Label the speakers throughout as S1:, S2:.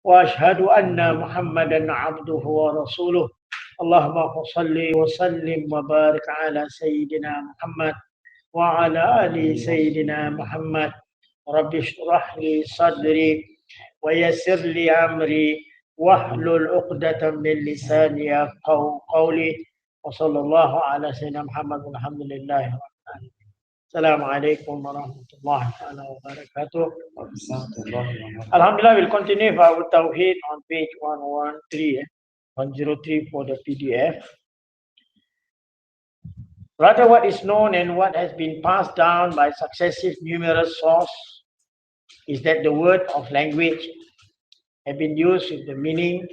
S1: وأشهد أن محمدا عبده ورسوله اللهم صل وسلم وبارك على سيدنا محمد وعلى آل سيدنا محمد رب اشرح لي صدري ويسر لي أمري واحلل عقدة من لساني يفقهوا قولي وصلى الله على سيدنا محمد والحمد لله رب العالمين. السلام عليكم ورحمة الله وبركاته. Alhamdulillah, we'll continue with our Tawheed on page 113, 103 for the PDF. Rather, what is known and what has been passed down by successive numerous sources is that the word of language have been used with the meaning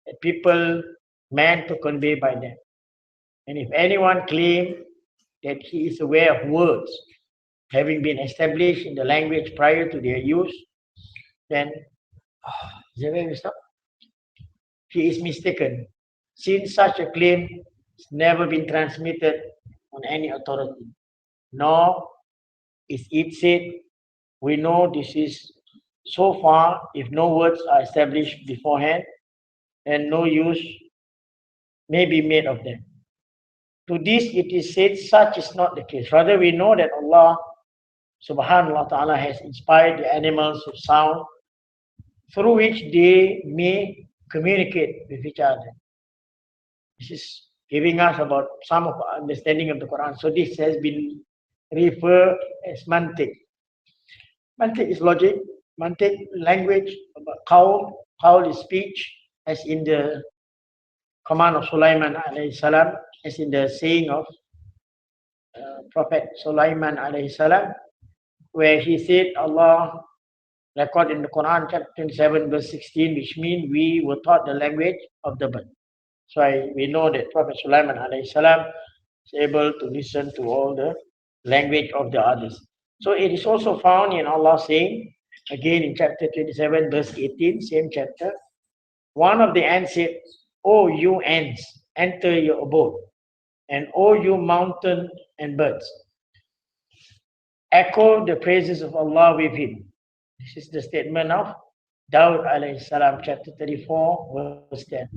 S1: that people meant to convey by them. And if anyone claims that he is aware of words having been established in the language prior to their use, then is that where we stop? He is mistaken, since such a claim has never been transmitted on any authority, nor is it said, we know this is so far if no words are established beforehand and no use may be made of them. To this it is said such is not the case. Rather, we know that Allah subhanahu wa ta'ala has inspired the animals with sound through which they may communicate with each other. This is giving us about some of our understanding of the Quran. So this has been referred as mantiq. Mantiq is logic. Mantiq, language, about qawl is speech, as in the command of Sulaiman alayhi salam, as in the saying of Prophet Sulaiman alayhi salam, where he said, Allah record in the Quran chapter 27 verse 16, which means we were taught the language of the bird. So we know that Prophet Sulaiman alayhi salam is able to listen to all the language of the others. So it is also found in Allah saying, again in chapter 27 verse 18, same chapter, one of the ants said, O you ants, enter your abode, and O you mountain and birds, echo the praises of Allah with him. This is the statement of Dawud alayhi salam, chapter 34, verse 10.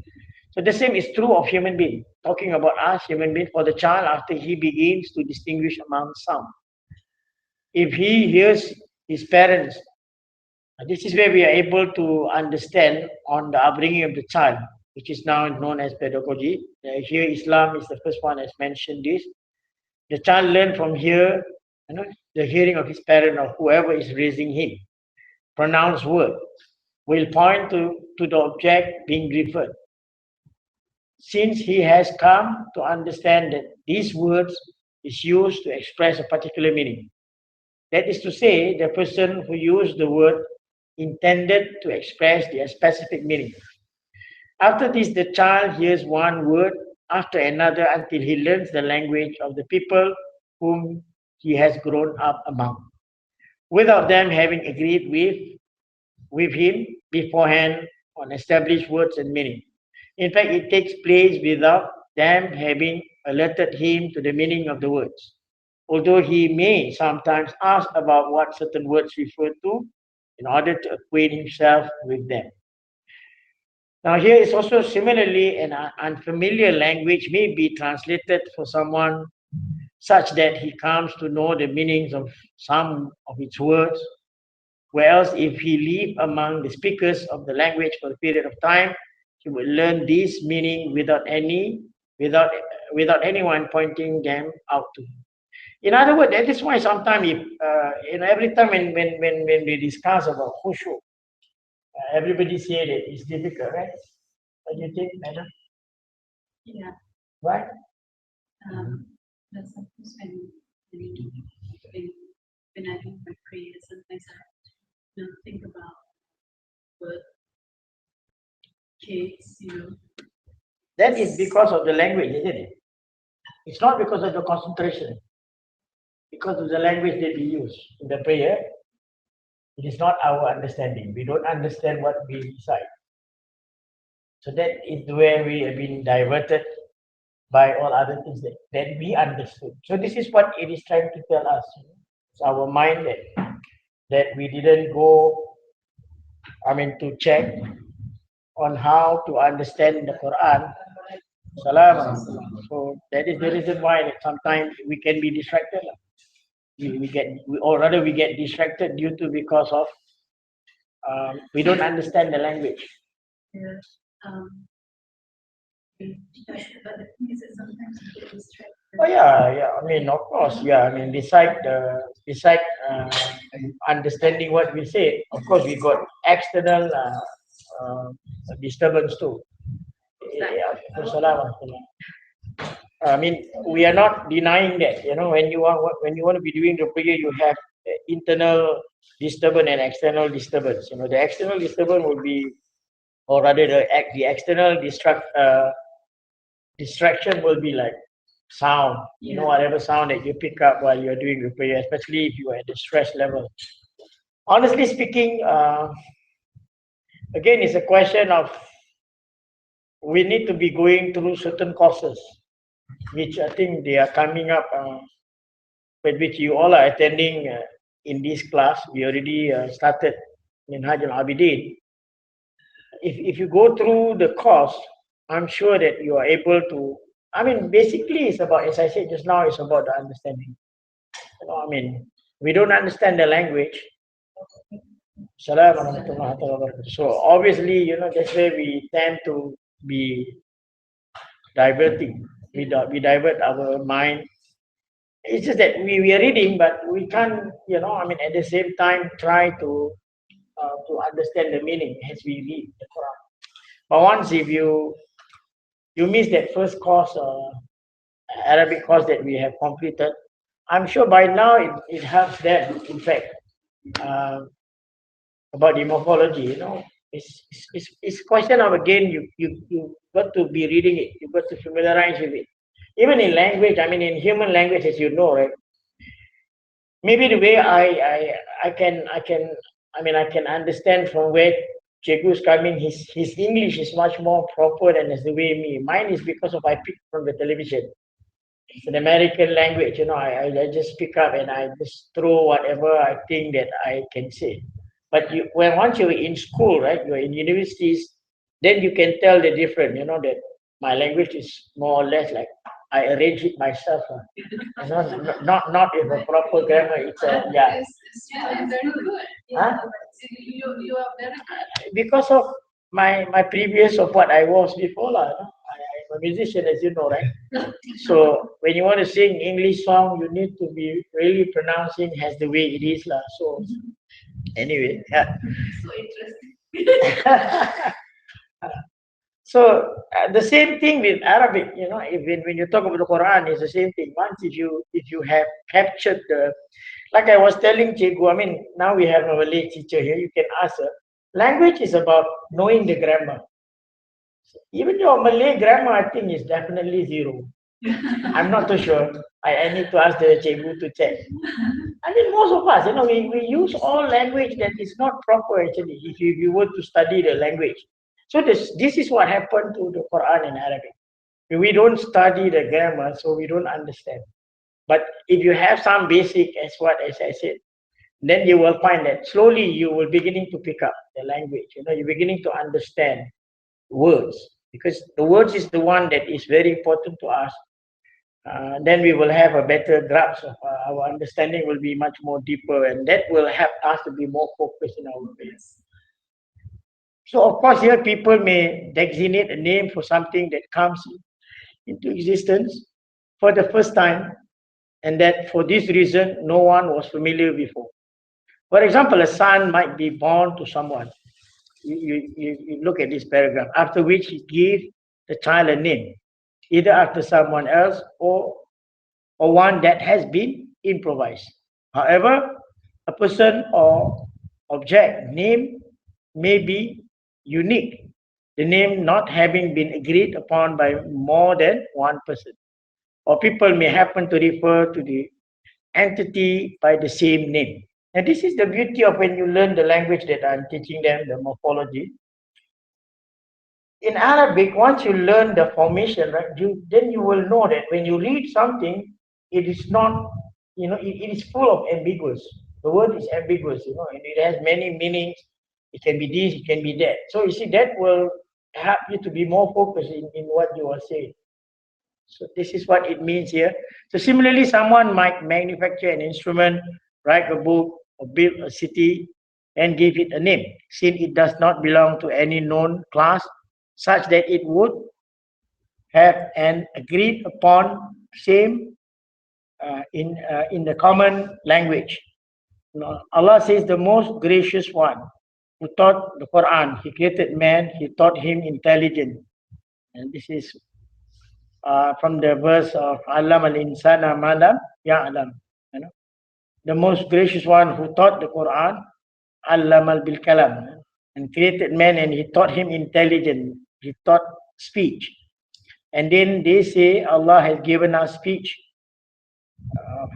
S1: So the same is true of human being. Talking about us, human being, for the child after he begins to distinguish among sound. If he hears his parents, this is where we are able to understand on the upbringing of the child, which is now known as pedagogy. Here Islam is the first one has mentioned this. The child learns from here, the hearing of his parent or whoever is raising him. Pronounced word will point to the object being referred. Since he has come to understand that these words is used to express a particular meaning. That is to say, the person who used the word intended to express their specific meaning. After this, the child hears one word after another until he learns the language of the people whom he has grown up among, without them having agreed with him beforehand on established words and meaning. In fact, it takes place without them having alerted him to the meaning of the words, although he may sometimes ask about what certain words refer to in order to acquaint himself with them. Now here is also similarly an unfamiliar language may be translated for someone such that he comes to know the meanings of some of its words, whereas if he live among the speakers of the language for a period of time, he will learn this meaning without anyone pointing them out to him. In other words, that is why sometimes if every time when we discuss about khushu, everybody say that it's difficult, right? What do you think, madam?
S2: Yeah.
S1: Right?
S2: That's sometimes when I do my prayer, sometimes I think about what kids,
S1: That is because of the language, isn't it? It's not because of the concentration. Because of the language that we use in the prayer, it is not our understanding. We don't understand what we recite. So that is where we have been diverted by all other things that we understood. So this is what it is trying to tell us. It's our mind that we didn't go, to check on how to understand the Quran. Salam. So that is the reason why that sometimes we can be distracted. Or rather we get distracted due to because of we don't understand the language.
S2: Yeah. But the thing is that sometimes you get distracted.
S1: Oh yeah. I mean, of course, yeah. I mean, beside understanding what we say, of course, we got external disturbance too. Yeah. I mean, we are not denying that. When you want to be doing the prayer, you have internal disturbance and external disturbance. The external disturbance will be, or rather, the external distraction will be like sound. Whatever sound that you pick up while you're doing the prayer, especially if you are at the stress level. Honestly speaking, again, it's a question of we need to be going through certain courses, which I think they are coming up, with which you all are attending in this class. We already started in Hajj al-Abidin. If you go through the course, I'm sure that you are able to. I mean, basically, it's about, as I said just now, it's about the understanding. I mean, we don't understand the language. So obviously, that's where we tend to be diverting. We divert our mind. It's just that we are reading, but we can't, I mean, at the same time, try to understand the meaning as we read the Quran. But once if you miss that first course, Arabic course that we have completed, I'm sure by now it helps them. In fact, about the morphology, it's question of, again, you got to be reading it, you got to familiarize with it. Even in language, I mean, in human language, as you know, right? Maybe the way I can understand from where Chegu's coming. His English is much more proper than as the way me. Mine is because of I picked from the television. It's an American language, I just pick up and I just throw whatever I think that I can say. But once you're in school, right, you're in universities, then you can tell the difference, that my language is more or less like I arrange it myself. It's not with a proper grammar. It's yeah.
S2: It's very good.
S1: Huh?
S2: You are very good.
S1: Because of my previous of what I was before, I'm a musician, as you know, right? So when you want to sing English song, you need to be really pronouncing as the way it is, lah. So anyway, yeah.
S2: So interesting.
S1: So the same thing with Arabic, when you talk about the Quran, it's the same thing. Once if you have captured like I was telling Cikgu, I mean, now we have a Malay teacher here, you can ask her. Language is about knowing the grammar. Even your Malay grammar, I think, is definitely 0. I'm not too sure. I need to ask the Cikgu to check. I mean, most of us, we use all language that is not proper, actually, if you were to study the language. So this is what happened to the Quran in Arabic. We don't study the grammar, so we don't understand. But if you have some basic, as I said, then you will find that slowly you will beginning to pick up the language. You're beginning to understand words, because the words is the one that is very important to us. Then we will have a better grasp of our understanding will be much more deeper, and that will help us to be more focused in our ways. So of course, here people may designate a name for something that comes into existence for the first time, and that for this reason no one was familiar before. For example, a son might be born to someone. You look at this paragraph, after which he gives the child a name, either after someone else or one that has been improvised. However, a person or object name may be unique, the name not having been agreed upon by more than one person. Or people may happen to refer to the entity by the same name. And this is the beauty of when you learn the language that I'm teaching them, the morphology. In Arabic, once you learn the formation, right, then you will know that when you read something, it is not, it is full of ambiguous. The word is ambiguous, and it has many meanings. It can be this, it can be that. So you see, that will help you to be more focused in what you are saying. So this is what it means here. So similarly, someone might manufacture an instrument, write a book, or build a city and give it a name, since it does not belong to any known class, such that it would have an agreed upon same in the common language. Allah says the most gracious one who taught the Quran. He created man. He taught him intelligence. And this is from the verse of Alam al insana malam ya'lam. You know, the most gracious one who taught the Quran, Alam al bil kalam, and created man, and he taught him intelligence. He taught speech. And then they say Allah has given us speech,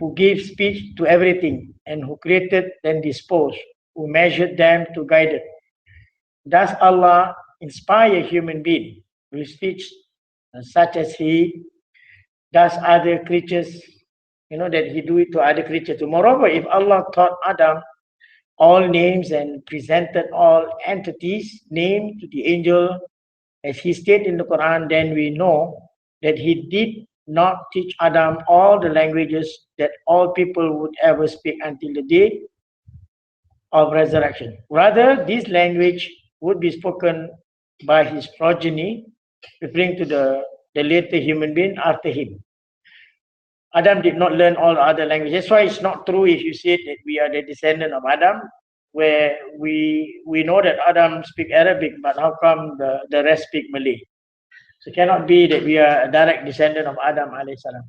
S1: who gives speech to everything, and who created and disposed, who measured them to guide it. Does Allah inspire a human being with speech such as he does other creatures? You know, that he do it to other creatures. Moreover, if Allah taught Adam all names and presented all entities named to the angel, as he stated in the Quran, then we know that he did not teach Adam all the languages that all people would ever speak until the day of resurrection. Rather, this language would be spoken by his progeny, referring to the later human being after him. Adam did not learn all other languages. That's why it's not true if you say that we are the descendant of Adam, where we know that Adam speak Arabic, but how come the rest speak Malay? So it cannot be that we are a direct descendant of Adam alayhi salam.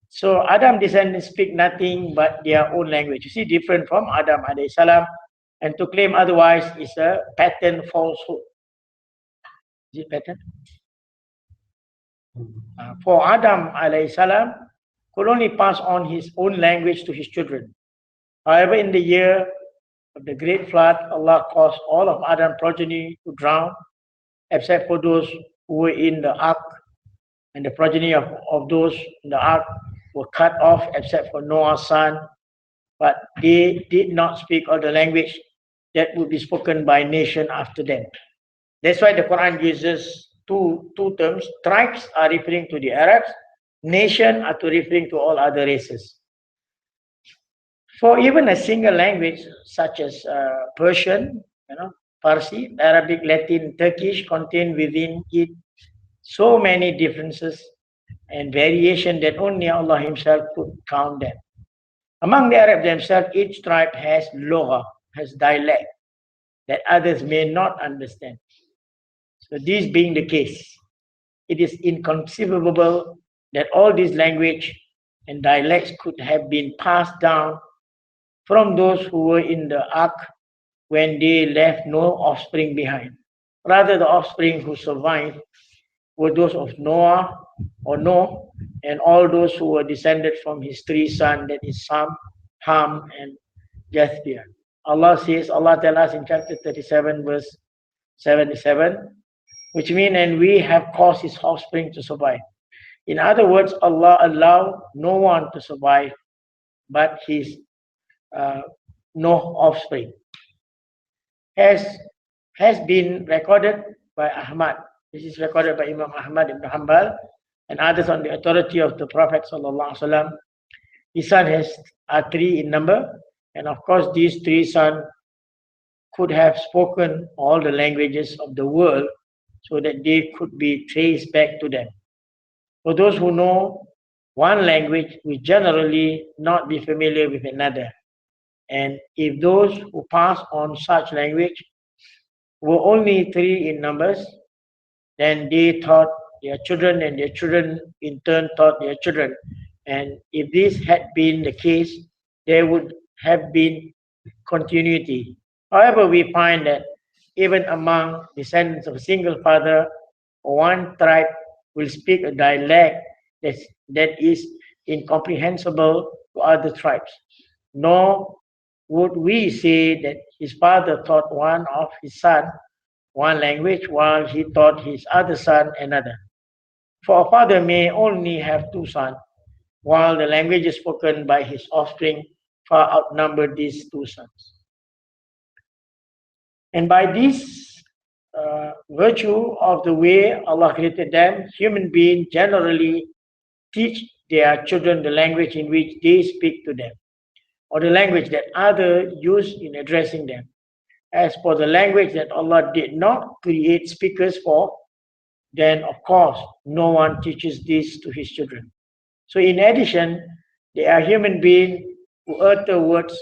S1: So Adam descendants speak nothing but their own language. You see, different from Adam alayhi salam, and to claim otherwise is a pattern falsehood. Is it pattern? For Adam alayhi salam could only pass on his own language to his children. However, in the year of the great flood, Allah caused all of Adam's progeny to drown, except for those who were in the ark, and the progeny of those in the ark were cut off, except for Noah's son. But they did not speak all the language that would be spoken by nation after them. That's why the Quran uses two terms. Tribes are referring to the Arabs, nation are referring to all other races. For even a single language such as Persian, Farsi, Arabic, Latin, Turkish contain within it so many differences and variation that only Allah Himself could count them. Among the Arabs themselves, each tribe has lugha, has dialect that others may not understand. So this being the case, it is inconceivable that all these language and dialects could have been passed down from those who were in the ark when they left no offspring behind. Rather, the offspring who survived were those of Noah and all those who were descended from his three sons, that is Sam, Ham, and Japheth. Allah says, Allah tells us in chapter 37, verse 77, which means, and we have caused his offspring to survive. In other words, Allah allowed no one to survive but his no offspring. Has been recorded by Ahmad. This is recorded by Imam Ahmad ibn Hanbal and others on the authority of the Prophet sallallahu alaihi wasallam. His sons are three in number, and of course these three sons could have spoken all the languages of the world so that they could be traced back to them. For those who know one language, will generally not be familiar with another. And if those who pass on such language were only three in numbers, then they taught their children, and their children in turn taught their children. And if this had been the case, there would have been continuity. However, we find that even among descendants of a single father, one tribe will speak a dialect that is incomprehensible to other tribes. Nor would we say that his father taught one of his son one language while he taught his other son another. For a father may only have two sons, while the languages spoken by his offspring far outnumber these two sons. And by this virtue of the way Allah created them, human beings generally teach their children the language in which they speak to them, or the language that others use in addressing them. As for the language that Allah did not create speakers for, then of course no one teaches this to his children. So in addition, they are human beings who utter words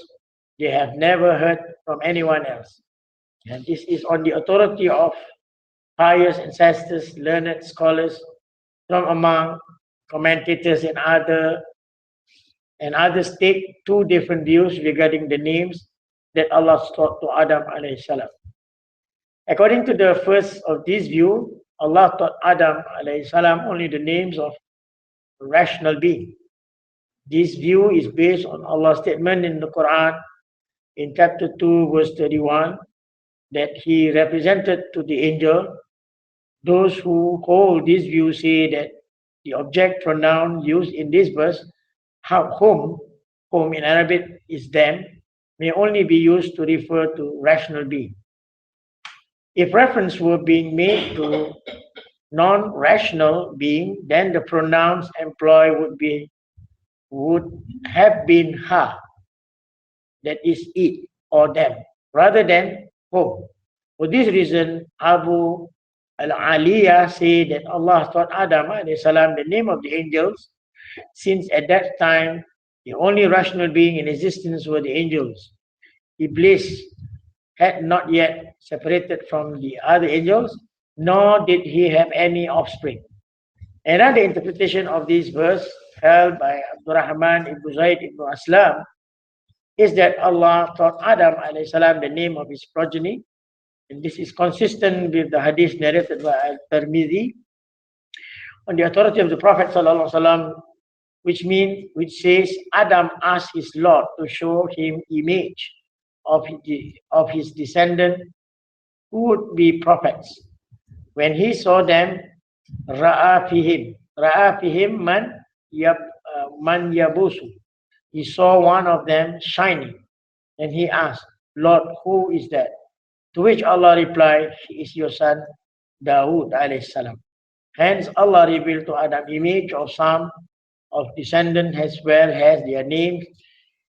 S1: they have never heard from anyone else. And this is on the authority of pious ancestors, learned scholars from among commentators and others take two different views regarding the names that Allah taught to Adam alayhi salam. According to the first of this view, Allah taught Adam alayhi salam only the names of rational beings. This view is based on Allah's statement in the Quran in chapter 2 verse 31 that he represented to the angel. Those who hold this view say that the object pronoun used in this verse, whom in Arabic is them, may only be used to refer to rational being. If reference were being made to non-rational being, then the pronouns employed would have been ha, that is it or them, rather than whom. For this reason, Abu Al-Aliyah say that Allah taught Adam alayhi salam the name of the angels, since at that time the only rational being in existence were the angels. Iblis had not yet separated from the other angels, nor did he have any offspring. Another interpretation of this verse held by Abdurrahman ibn Zayd ibn Aslam is that Allah taught Adam alayhi salam the name of his progeny, and this is consistent with the hadith narrated by Al-Tirmidhi on the authority of the Prophet sallallahu alaihi wasallam, which says Adam asked his Lord to show him image of his descendant who would be prophets. When he saw them, ra'a fihim man yabusu. He saw one of them shining, and he asked, Lord, who is that? To which Allah replied, he is your son Dawood alayhi salam. Hence Allah revealed to Adam image of some of descendants as well as their names,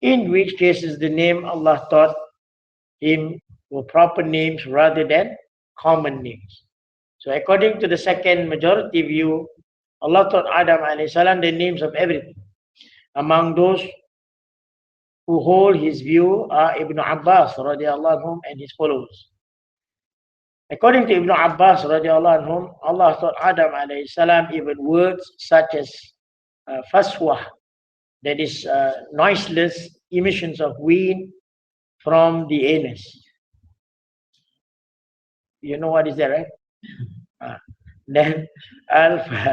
S1: in which cases the name Allah taught him were proper names rather than common names. So according to the second majority view, Allah taught Adam alayhi salam the names of everything. Among those who hold his view are Ibn Abbas radiallahu anhum and his followers. According to Ibn Abbas radiallahu anhum, Allah taught Adam alayhi salam even words such as faswah, that is noiseless emissions of wind from the anus. You know what is that, right? Then al-fusayya,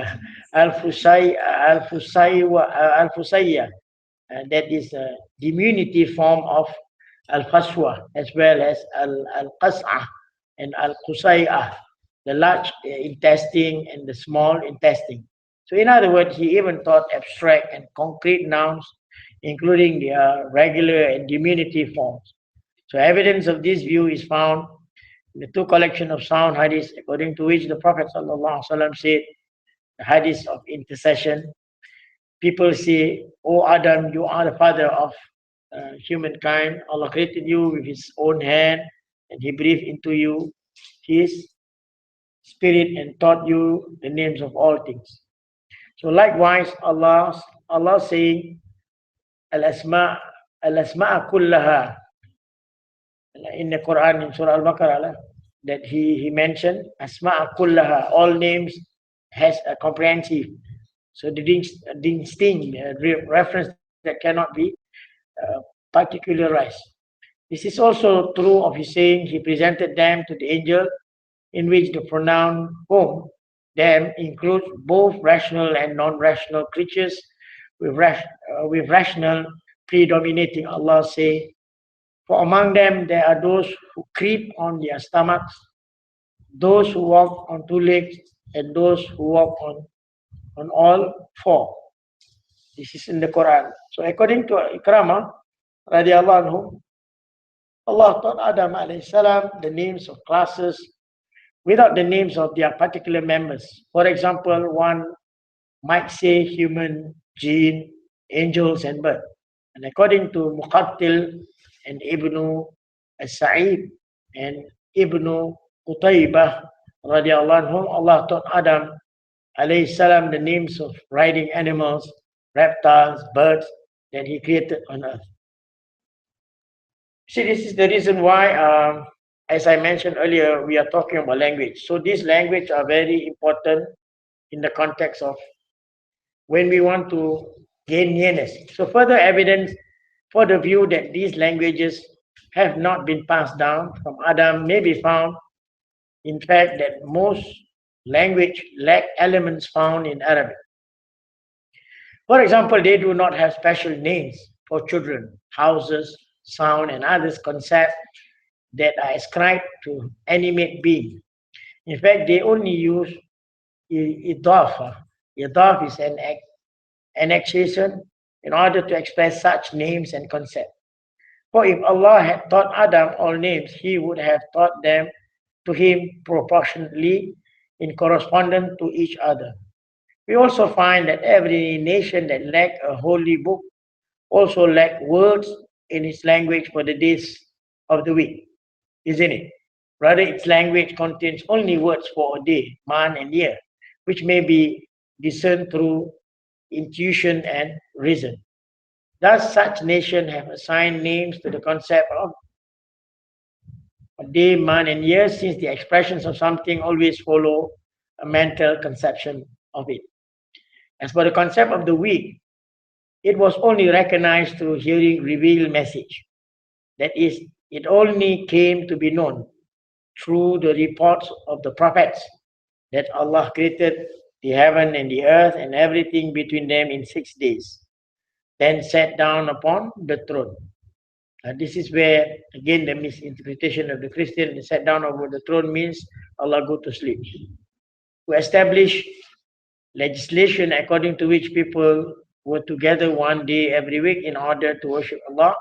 S1: that is a diminutive form of al-faswa, as well as al-qas'ah and al-qusay'ah, the large intestine and the small intestine. So in other words, he even taught abstract and concrete nouns, including their regular and diminutive forms. So evidence of this view is found in the two collection of sound hadiths, according to which the Prophet ﷺ said, the hadith of intercession. People say, "O Adam, you are the father of humankind. Allah created you with his own hand, and he breathed into you his spirit and taught you the names of all things." So likewise, Allah saying, Al-Asma' kullaha, in the Quran, in Surah Al-Baqarah, that he mentioned Asma' kullaha, all names has a comprehensive. So the distinct reference that cannot be particularized. This is also true of his saying he presented them to the angel, in which the pronoun whom, them, includes both rational and non-rational creatures, with rational predominating. Allah say, for among them there are those who creep on their stomachs, those who walk on two legs, and those who walk on all four. This is in the Quran. So according to Ikramah radiallahu anhu, Allah taught Adam alayhi salam the names of classes without the names of their particular members. For example, one might say human, jinn, angels, and bird. And according to Muqattil and Ibn Sa'id and Ibn Qutaybah, radiallahu anhum, Allah taught Adam alayhi salam the names of riding animals, reptiles, birds that he created on earth. See, this is the reason why, as I mentioned earlier, we are talking about language. So these language are very important in the context of when we want to gain nearness. So further evidence for the view that these languages have not been passed down from Adam may be found in fact that most language lack elements found in Arabic. For example, they do not have special names for children, houses, sound, and others concepts that are ascribed to animate being. In fact, they only use idafa. Idaf is an annexation in order to express such names and concepts. For if Allah had taught Adam all names, he would have taught them to him proportionately in correspondence to each other. We also find that every nation that lacked a holy book also lacked words in its language for the days of the week, isn't it? Rather, its language contains only words for a day, month, and year, which may be discerned through intuition and reason. Thus, such nations have assigned names to the concept of a day, month, and year, since the expressions of something always follow a mental conception of it. As for the concept of the week, it was only recognized through hearing revealed message. That is, it only came to be known through the reports of the prophets that Allah created the heaven and the earth and everything between them in 6 days, then sat down upon the throne. This is where, again, the misinterpretation of the Christian, sat down over the throne means Allah go to sleep. To establish legislation according to which people were together one day every week in order to worship Allah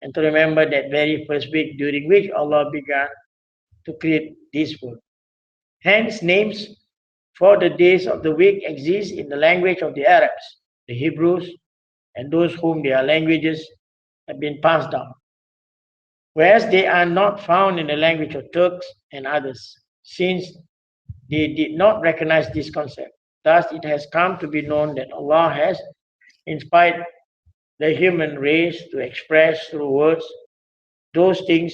S1: and to remember that very first week during which Allah began to create this world. Hence, names for the days of the week exist in the language of the Arabs, the Hebrews, and those whom their languages have been passed down, whereas they are not found in the language of Turks and others, since they did not recognize this concept. Thus, it has come to be known that Allah has inspired the human race to express through words those things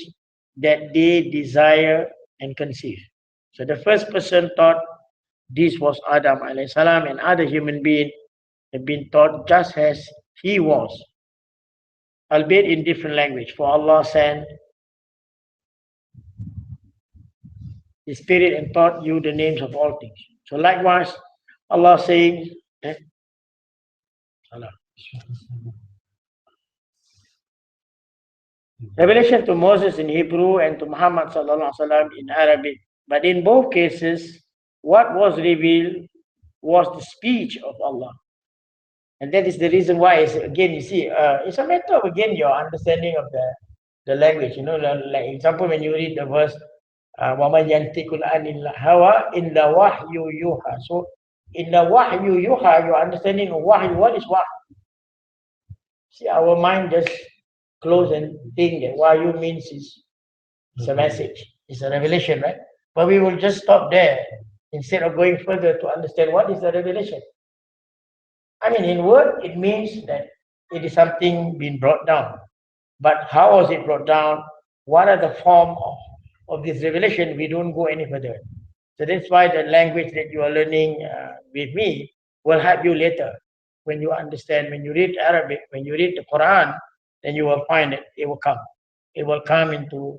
S1: that they desire and conceive. So the first person thought this was Adam alayhi salam, and other human beings have been taught just as he was, albeit in different language. For Allah sent the Spirit and taught you the names of all things. So likewise, Allah saying, revelation to Moses in Hebrew and to Muhammad sallallahu alaihi wasallam in Arabic. But in both cases, what was revealed was the speech of Allah. And that is the reason why, again, you see, it's a matter of, again, your understanding of the language. You know, like example, when you read the verse, وَمَنْ يَنْتِقُ عَنِ الْهَوَىٰ إِلَّا وَحْيُ يُوحَىٰ. So, in the wahyu yuha, your understanding of wahyu, what is wahyu? See, our mind just close and think that wahyu means it's a message, it's a revelation, right? But we will just stop there instead of going further to understand what is the revelation. I mean, in word, it means that it is something being brought down. But how was it brought down? What are the form of this revelation? We don't go any further. So that's why the language that you are learning with me will help you later. When you understand, when you read Arabic, when you read the Quran, then you will find that it will come. It will come into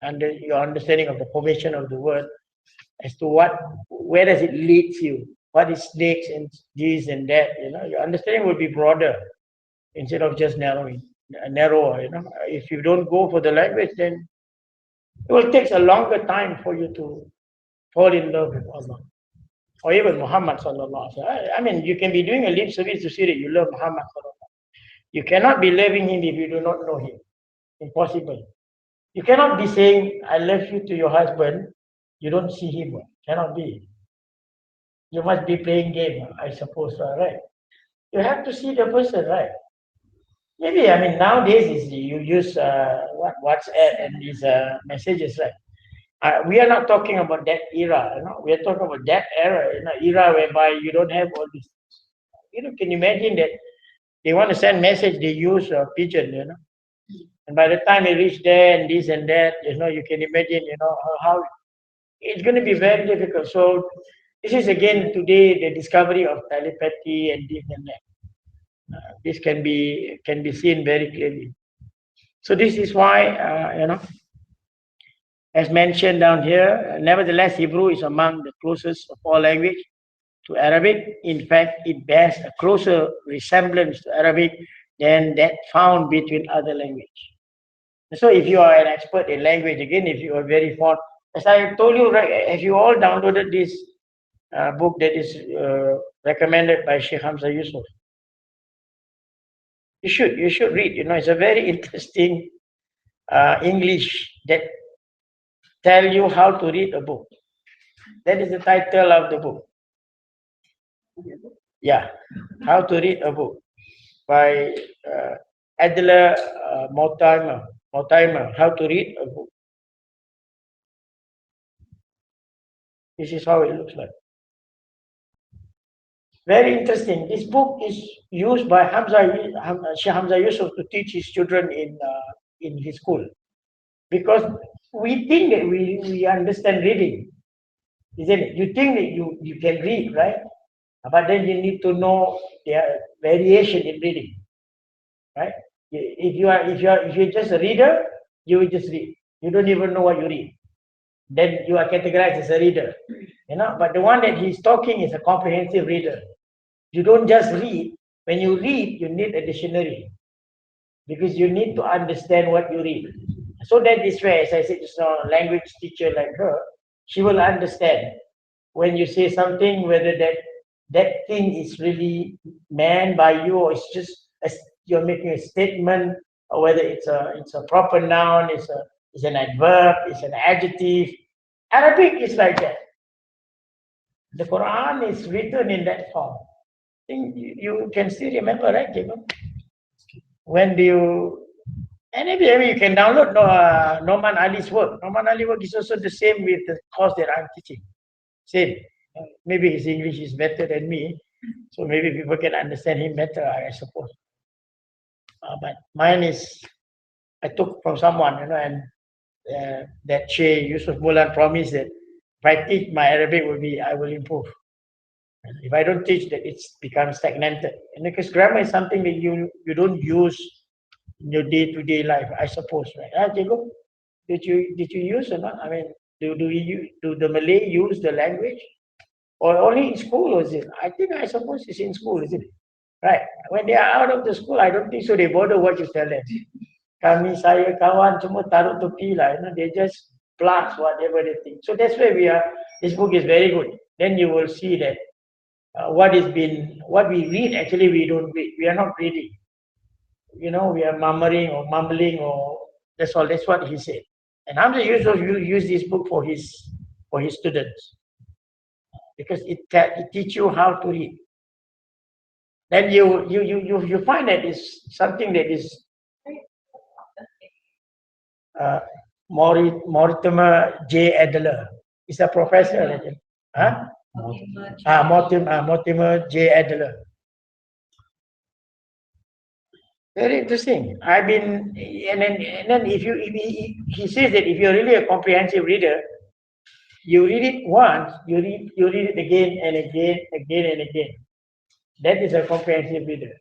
S1: your understanding of the formation of the word as to where does it lead you? What is snakes and this and that? You know, your understanding will be broader instead of just narrower. You know, if you don't go for the language, then it will take a longer time for you to fall in love with Allah. Or even Muhammad sallallahu alaihi wasallam. I mean, you can be doing a lip service to say that you love Muhammad sallallahu alaihi wasallam. You cannot be loving him if you do not know him. Impossible. You cannot be saying, I love you to your husband, You don't see him. Cannot be. You must be playing game, I suppose, right? You have to see the person, right? Maybe, I mean, nowadays is you use WhatsApp and these messages, right? We are not talking about that era, we are talking about that era, era whereby you don't have all this. Can you imagine that they want to send message, they use a pigeon, and by the time they reach there and this and that, you can imagine, how it's going to be very difficult. So this is again today the discovery of telepathy and this and that. This can be seen very clearly. So this is why, as mentioned down here, nevertheless, Hebrew is among the closest of all language to Arabic. In fact, it bears a closer resemblance to Arabic than that found between other language. So if you are an expert in language, again, if you are very fond, as I told you, right, have you all downloaded this book that is recommended by Sheikh Hamza Yusuf? You should read. It's a very interesting English that tell you how to read a book. That is the title of the book. Yeah, how to read a book by Adler Mortimer. How to read a book. This is how it looks like. Very interesting. This book is used by Sheikh Hamza Yusuf to teach his children in his school, because we think that we understand reading, isn't it? You think that you can read, right? But then you need to know the variation in reading, right? If you're just a reader, you will just read. You don't even know what you read. Then you are categorized as a reader, But the one that he's talking is a comprehensive reader. You don't just read. When you read, you need a dictionary, because you need to understand what you read. So that is where, as I said just now, a language teacher like her, she will understand when you say something, whether that thing is really meant by you, or it's just you're making a statement, or whether it's a proper noun, it's an adverb, it's an adjective. Arabic is like that. The Quran is written in that form. I think you can still remember, right, Jacob? When do you? And maybe you can download Norman Ali's work. Norman Ali work is also the same with the course that I'm teaching. Same. Maybe his English is better than me, so maybe people can understand him better, I suppose. But mine is, I took from someone, and that Sheikh Yusuf Mulan promised that if I teach, my Arabic I will improve. If I don't teach, that it's become stagnated. And because grammar is something that you don't use in your day-to-day life, I suppose, right? Jacob, did you use or not? I mean, do the Malay use the language, or only in school, or is it? I suppose it's in school, isn't it? Right. When they are out of the school, I don't think so they bother what you tell them. Kami, saya, kawan, semua taruh tepi lah. They just blast whatever they think. So that's where we are. This book is very good. Then you will see that what we read, actually we don't read. We are not reading. We are mumbling, or that's all. That's what he said. And Hamza Yusuf use this book for his students, because it teach you how to read. Then you find that it's something that is Mortimer J. Adler. He's a professor. Mortimer J. Adler. Very interesting. And then if he says that if you're really a comprehensive reader, you read it once, you read it again and again and again. That is a comprehensive reader.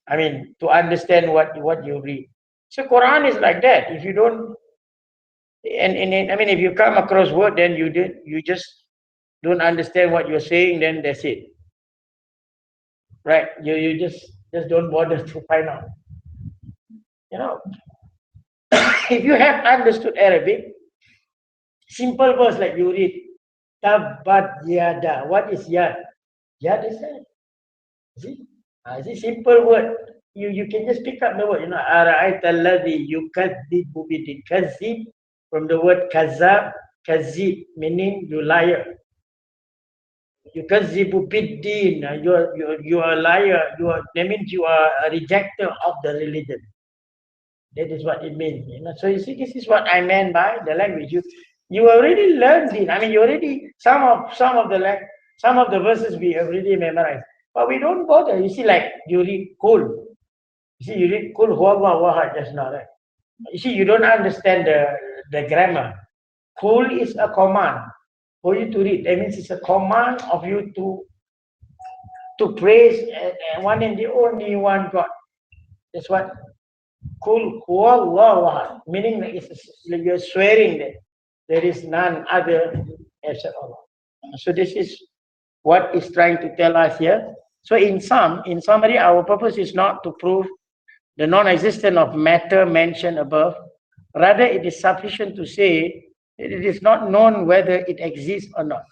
S1: I mean, to understand what you read. So Quran is like that. If you don't, and I mean, if you come across word, then you just don't understand what you're saying, then that's it. Right? You just don't bother to find out. If you have understood Arabic, simple verse like you read, Tabbat yada. What is yad? Yad is that. See? It's a simple word. You can just pick up the word. Ara'aita alladhi yukazzibu bidin. Kazzib from the word kazzab, kazib, meaning you liar. You kazibu biddin, you are a liar. That means you are a rejecter of the religion. That is what it means. So you see, this is what I meant by the language. You already learned it. I mean, you already some of the verses we already memorized, but we don't bother. You see, like you read Kul. You see, you read Kul Huwa Wahad just now, right? You see, you don't understand the grammar. Kul is a command for you to read. That means it's a command of you to praise one and the only one God. That's what Kul huwa Allah, meaning that you're swearing that there is none other except Allah. So this is what is trying to tell us here. So in summary, our purpose is not to prove the non-existence of matter mentioned above. Rather, it is sufficient to say that it is not known whether it exists or not.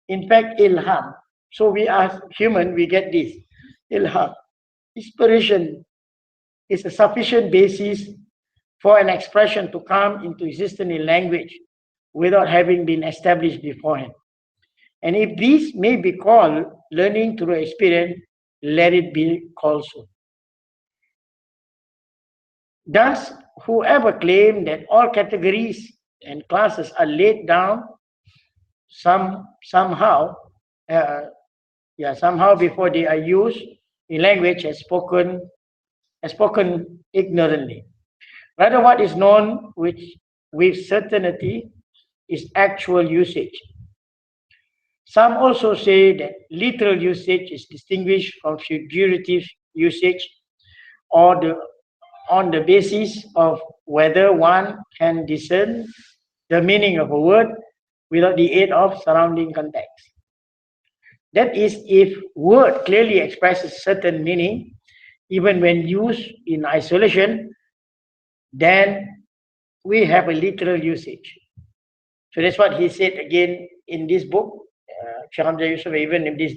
S1: In fact, ilham. So we are human, we get this. Ilham, inspiration, is a sufficient basis for an expression to come into existence in language without having been established beforehand. And if this may be called learning through experience, let it be called so. Thus, whoever claimed that all categories and classes are laid down somehow before they are used in language has spoken ignorantly. Rather, what is known with certainty is actual usage. Some also say that literal usage is distinguished from figurative usage on the basis of whether one can discern the meaning of a word without the aid of surrounding context. That is, if word clearly expresses certain meaning, even when used in isolation, then we have a literal usage. So that's what he said again in this book. Shaykh Hamzah Yusuf, even in this,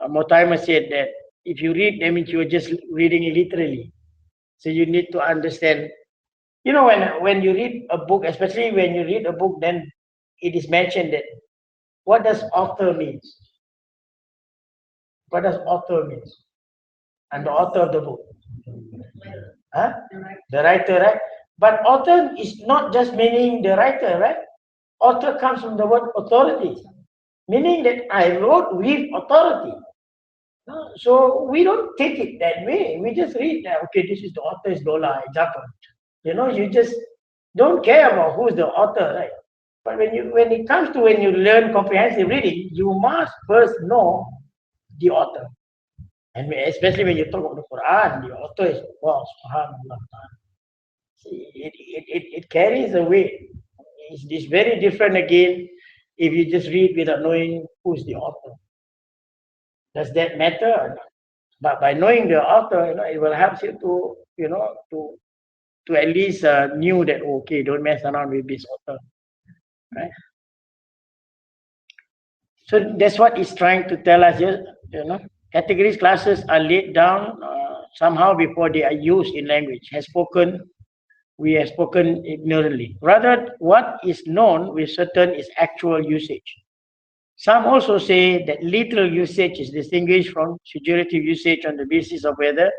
S1: Motaima said that if you read, that means you are just reading it literally. So you need to understand. You know, when you read a book, especially when you read a book, then it is mentioned that what does author means? What does author means? And the author of the book. Huh? The writer, right? But author is not just meaning the writer, right? Author comes from the word authority, meaning that I wrote with authority. So we don't take it that way. We just read that, okay, this is the author's dollar, example. You just don't care about who's the author, right? But when you learn comprehensive reading, you must first know the author. And especially when you talk about the Quran, the author is Allah subhanahu wa ta'ala. It carries a weight. It's very different again if you just read without knowing who's the author. Does that matter or not? But by knowing the author, it will help you to at least knew that, okay, don't mess around with this author, right? So that's what it's trying to tell us here. Categories, classes are laid down somehow before they are used in language. We have spoken ignorantly. Rather, what is known with certain is actual usage. Some also say that literal usage is distinguished from figurative usage on the basis of whether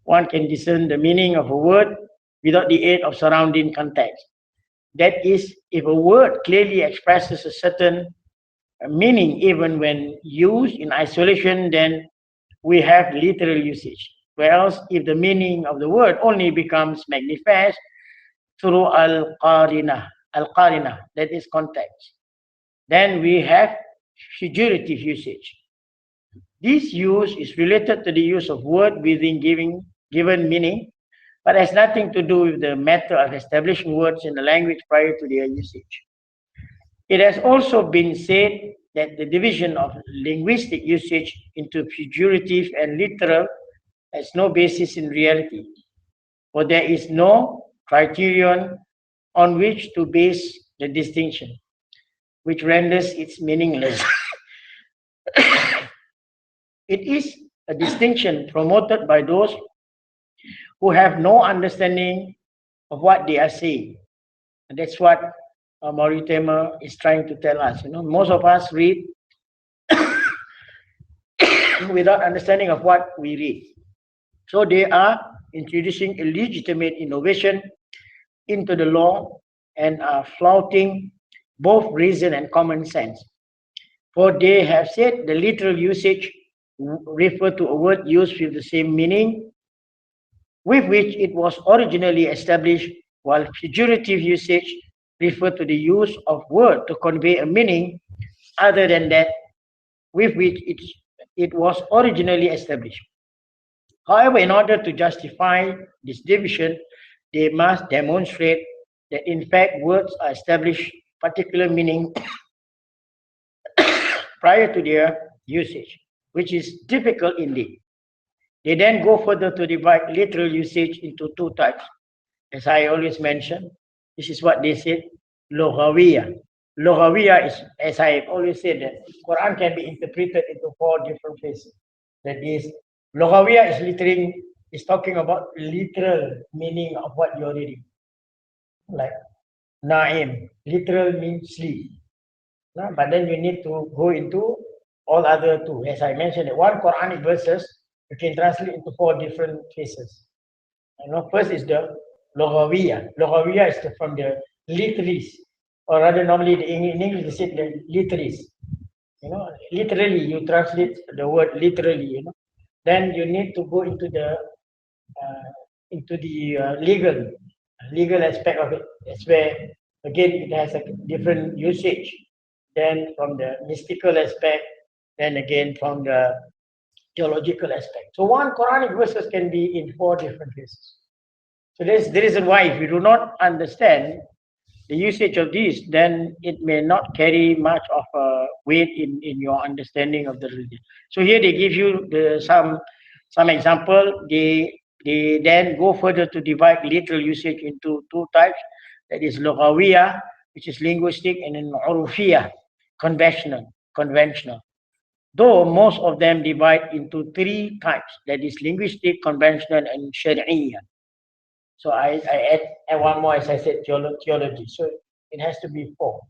S1: one can discern the meaning of a word without the aid of surrounding context. That is, if a word clearly expresses a certain meaning even when used in isolation, then we have literal usage. Whereas if the meaning of the word only becomes manifest through al-qarina, that is context, then we have figurative usage. This use is related to the use of word within given meaning, but has nothing to do with the matter of establishing words in the language prior to their usage. It has also been said that the division of linguistic usage into figurative and literal has no basis in reality, for there is no criterion on which to base the distinction, which renders it meaningless. It is a distinction promoted by those who have no understanding of what they are saying. And that's what Mauritema is trying to tell us. Most of us read without understanding of what we read. So they are introducing a legitimate innovation into the law and are flouting both reason and common sense. For they have said the literal usage refer to a word used with the same meaning with which it was originally established, while figurative usage refer to the use of word to convey a meaning other than that with which it was originally established. However, in order to justify this division, they must demonstrate that in fact words are established particular meaning prior to their usage, which is difficult indeed. They then go further to divide literal usage into two types. As I always mention, this is what they said, Loghawiya. Loghawiya is, as I always said, that Quran can be interpreted into four different phases. That is, Loghawiya is talking about literal meaning of what you're reading. Like Naim, literal means sleep. No? But then you need to go into all other two. As I mentioned, one Quranic verses you can translate into four different phases. First is the Loghawiya. Loghawiya is from the literalist, or rather normally in English they say the literalist. Literally you translate the word literally. Then you need to go into the legal aspect of it. That's where again it has a different usage. Then from the mystical aspect, then again from the theological aspect. So one Quranic verses can be in four different phases. So that's the reason why if you do not understand the usage of these, then it may not carry much of a weight in your understanding of the religion. So here they give you some example. They then go further to divide literal usage into two types. That is Lughawiya, which is linguistic, and then Urufiyya, conventional. Though most of them divide into three types, that is linguistic, conventional, and Shari'iyya. So I add one more, as I said, theology. So it has to be four.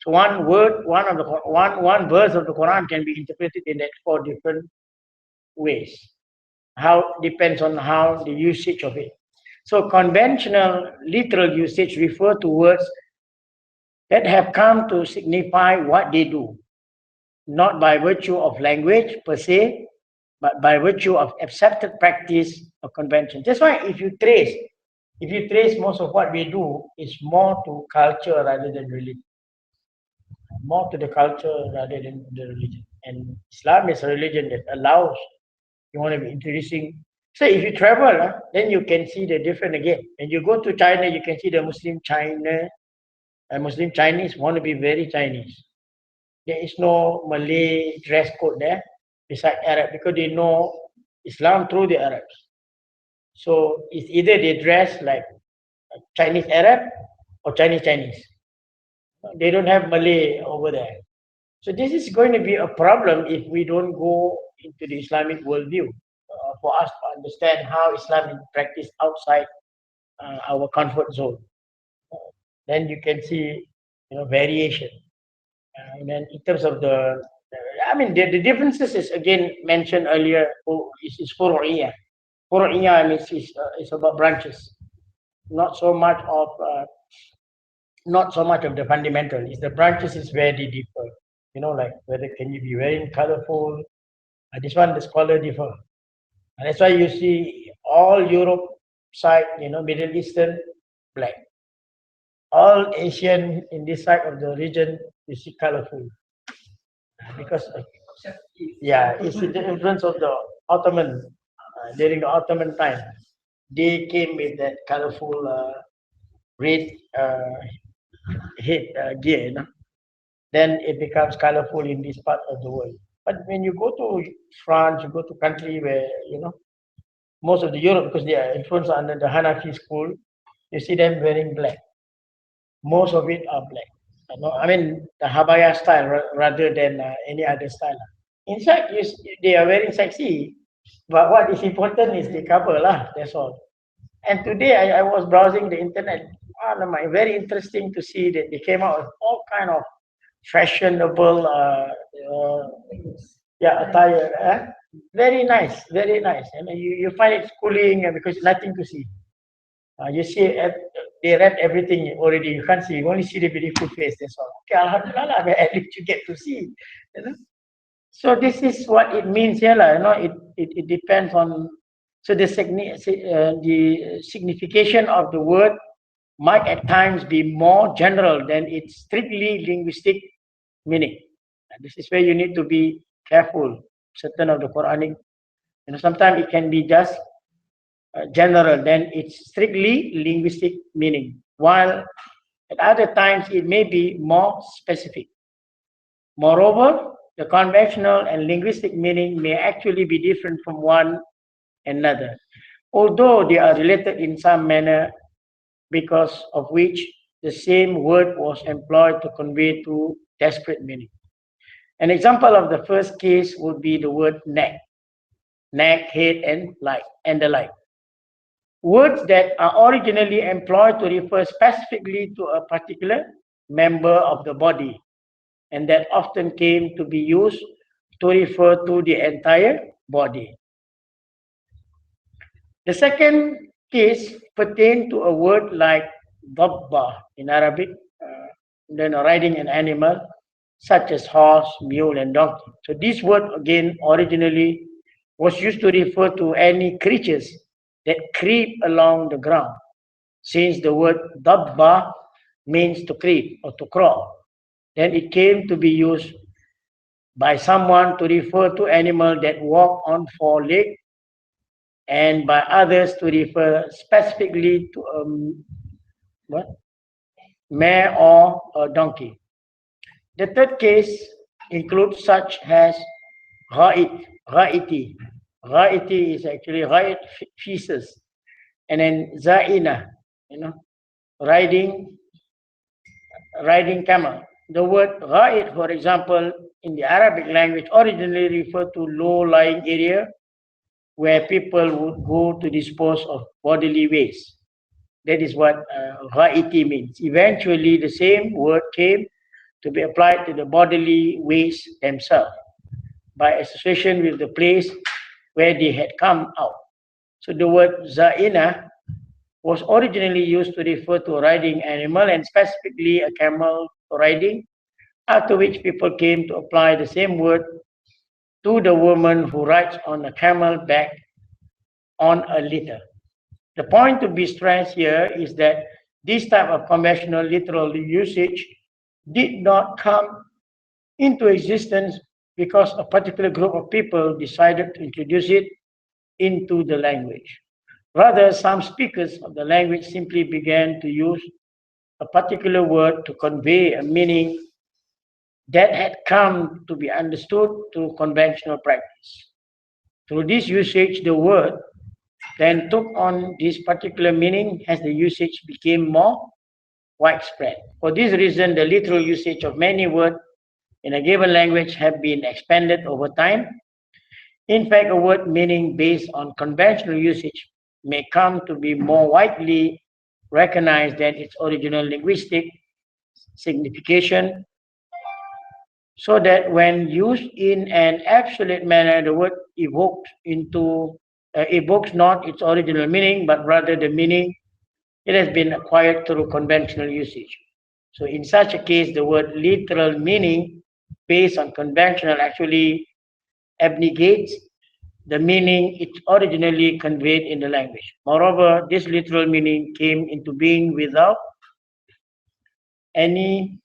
S1: So one verse of the Quran can be interpreted in that four different ways. How depends on how the usage of it. So conventional literal usage refer to words that have come to signify what they do, not by virtue of language per se, but by virtue of accepted practice or convention. That's why if you trace most of what we do is more to culture rather than religion. More to the culture rather than the religion. And Islam is a religion that allows you want to be introducing. So if you travel, then you can see the different again. When you go to China, you can see the Muslim China and Muslim Chinese want to be very Chinese. There is no Malay dress code there beside Arab because they know Islam through the Arabs. So it's either they dress like Chinese Arab or Chinese Chinese. They don't have Malay over there. So this is going to be a problem if we don't go into the Islamic worldview for us to understand how Islam is practiced outside our comfort zone. Then you can see, variation. And then in terms of the differences is again mentioned earlier. Is furu'iyah. Furu'iyah means is about branches, not so much of the fundamental. It's the branches is where they differ. Like whether can you be wearing colorful. This one the scholar differ. And that's why you see all Europe side, Middle Eastern, black. All Asian in this side of the region, you see colorful. Because it's the influence of the Ottoman during the Ottoman time. They came with that colorful red head gear. Then it becomes colorful in this part of the world. But when you go to France, you go to country where most of the Europe, because they are influenced under the Hanafi school, you see them wearing black. Most of it are black. The Habaya style rather than any other style. In fact, they are wearing sexy, but what is important is the cover lah. That's all. And today I was browsing the internet. very interesting to see that they came out with all kind of fashionable attire. Very nice, very nice. And you find it cooling because nothing to see. You see, they wrap everything already. You can't see. You only see the beautiful face. That's all. Okay, alhamdulillah, at least you get to see. You know? So this is what it means here, lah. It depends on. So the signification of the word might at times be more general than its strictly linguistic meaning. And this is where you need to be careful. Certain of the Quranic, sometimes it can be just general than its strictly linguistic meaning, while at other times it may be more specific. Moreover, the conventional and linguistic meaning may actually be different from one another, although they are related in some manner, because of which the same word was employed to convey two disparate meanings. An example of the first case would be the word neck, head, and the like. Words that are originally employed to refer specifically to a particular member of the body, and that often came to be used to refer to the entire body. The second case pertained to a word like dabba in Arabic, then riding an animal, such as horse, mule, and donkey. So this word again originally was used to refer to any creatures that creep along the ground, since the word dabba means to creep or to crawl. Then it came to be used by someone to refer to animals that walk on four legs, and by others to refer specifically to a mare or a donkey. The third case includes such as ra'iti. Ra'iti is actually ra'it, feces. And then za'ina, riding camel. The word ra'it, for example, in the Arabic language originally referred to low-lying area where people would go to dispose of bodily waste. That is what ra'iti means. Eventually, the same word came to be applied to the bodily waste themselves by association with the place where they had come out. So the word za'ina was originally used to refer to a riding animal, and specifically a camel riding, after which people came to apply the same word to the woman who rides on a camel back on a litter. The point to be stressed here is that this type of conventional literal usage did not come into existence because a particular group of people decided to introduce it into the language. Rather, some speakers of the language simply began to use a particular word to convey a meaning that had come to be understood through conventional practice. Through this usage, the word then took on this particular meaning as the usage became more widespread. For this reason, the literal usage of many words in a given language have been expanded over time. In fact, a word meaning based on conventional usage may come to be more widely recognized than its original linguistic signification, so that when used in an absolute manner, the word evokes not its original meaning, but rather the meaning it has been acquired through conventional usage. So in such a case, the word literal meaning based on conventional actually abnegates the meaning it originally conveyed in the language. Moreover, this literal meaning came into being without any